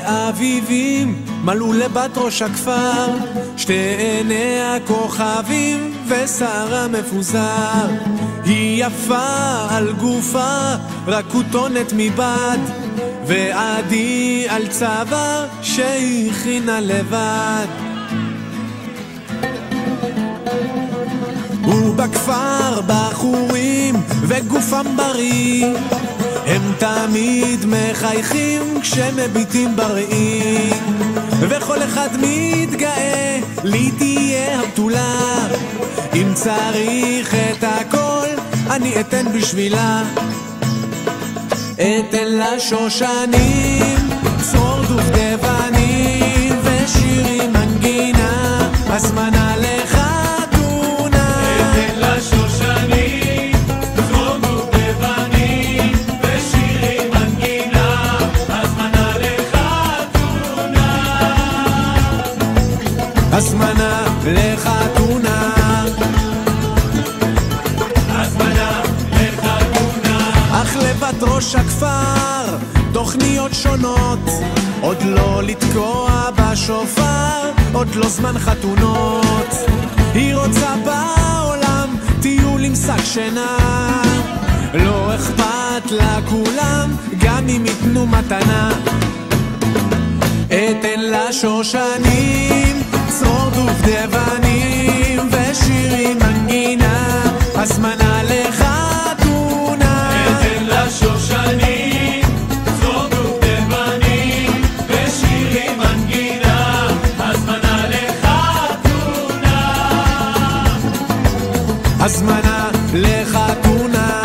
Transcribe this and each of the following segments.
אביבים מלאו לבת ראש הכפר, שתי עיני הכוכבים ושערה מפוזר. היא יפה על גופה, רק כותונת מבד, ועדי על צוואר שהכינה לבד. ובכפר בחורים וגופם בריא, הם תמיד מחייכים כשמביטים בראי, וכל אחד מתגאה לי תהיה הבתולה. אם צריך את הכל אני אתן בשבילה, אתן לה שושנים, צרור דובדבנים ושירים מנגינה, הזמנה לחתונה. אתן לה שושנים, צרור דובדבנים ושירים מנגינה, הזמנה לחתונה. הזמנה לחתונה, הזמנה לחתונה. אך לבת ראש הכפר תוכניות שונות, עוד לא לתקוע בשופר, עוד לא זמן חתונות. היא רוצה בעולם טיול עם שק שינה, לא אכפת לה כולם גם אם יתנו מתנה. אתן לה שושנים, צרור דובדבנים ושירים מנגינה, הזמנה לחתונה. אתן לה שושנים, צרור דובדבנים ושירים מנגינה, הזמנה לחתונה. הזמנה לחתונה,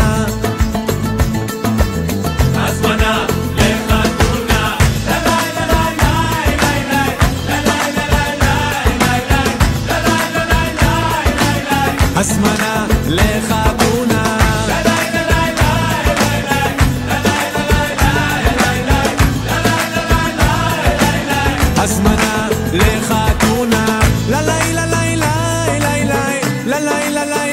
הזמנה לחתונה. הזמנה לחתונה, הזמנה לחתונה. לה לה לה לה לה לה לה לה לה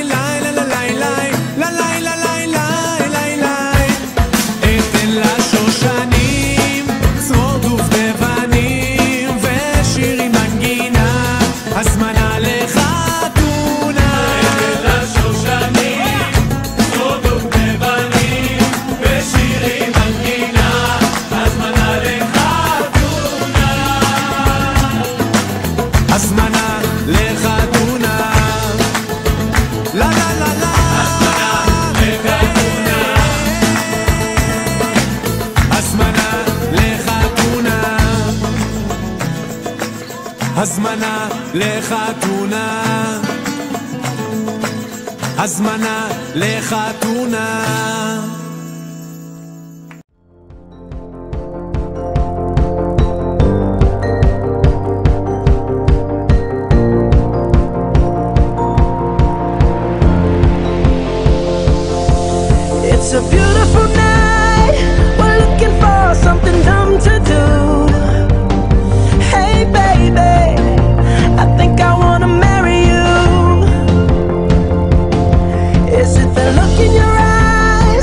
הזמנה לחתונה, הזמנה לחתונה. It's a beautiful night, we're looking for something dumb to do. Hey baby, I think I wanna marry you. Is it the look in your eyes?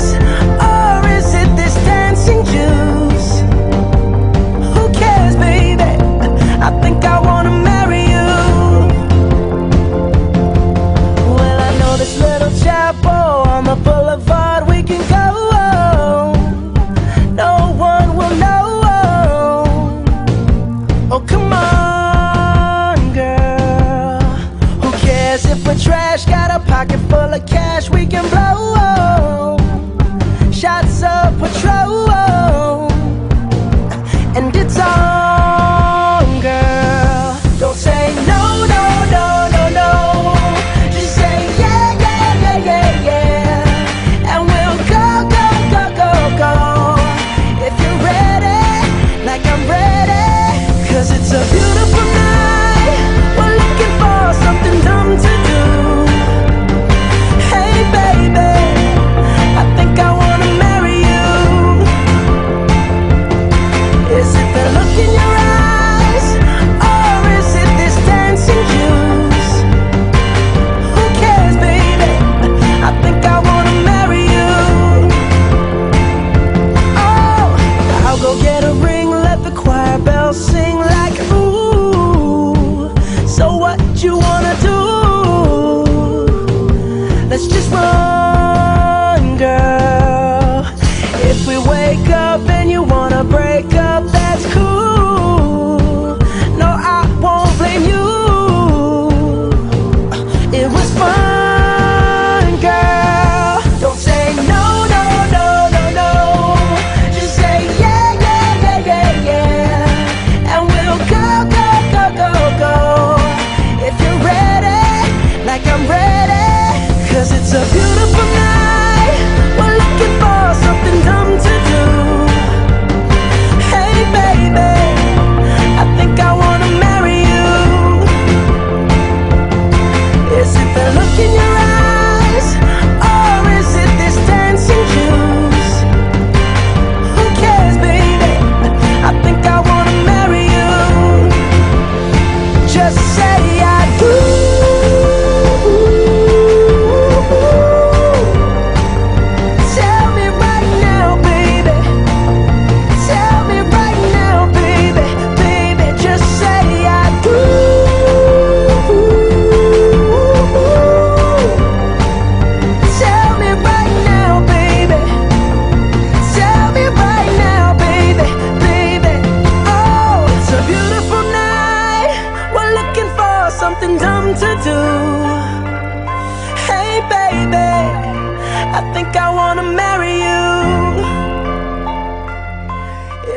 I wanna marry you.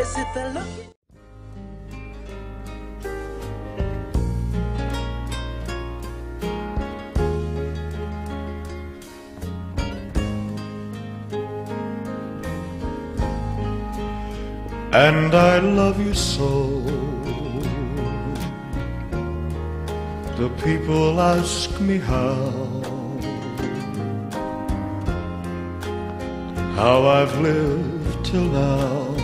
Is it the look? And I love you so. The people ask me how I've lived till now.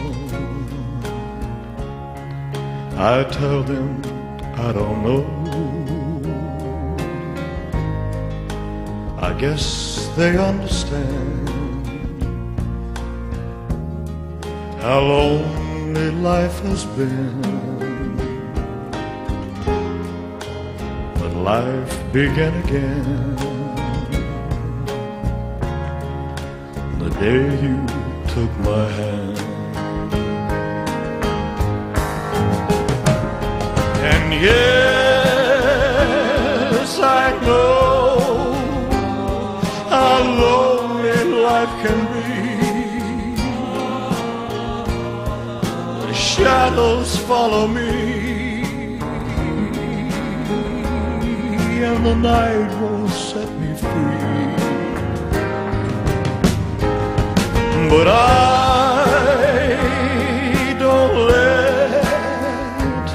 I tell them I don't know. I guess they understand how lonely life has been. But life began again the day you took my hand. And yes, I know how lonely life can be. The shadows follow me, and the night won't set me free. But I don't let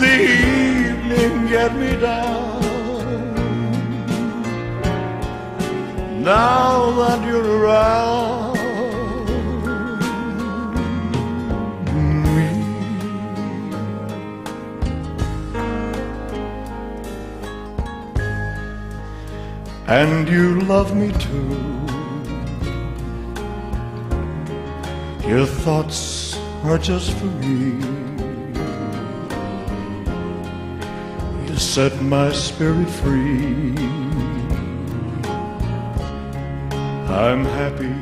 the evening get me down. Now that you're around me, and you love me too. Your thoughts are just for me. You set my spirit free. I'm happy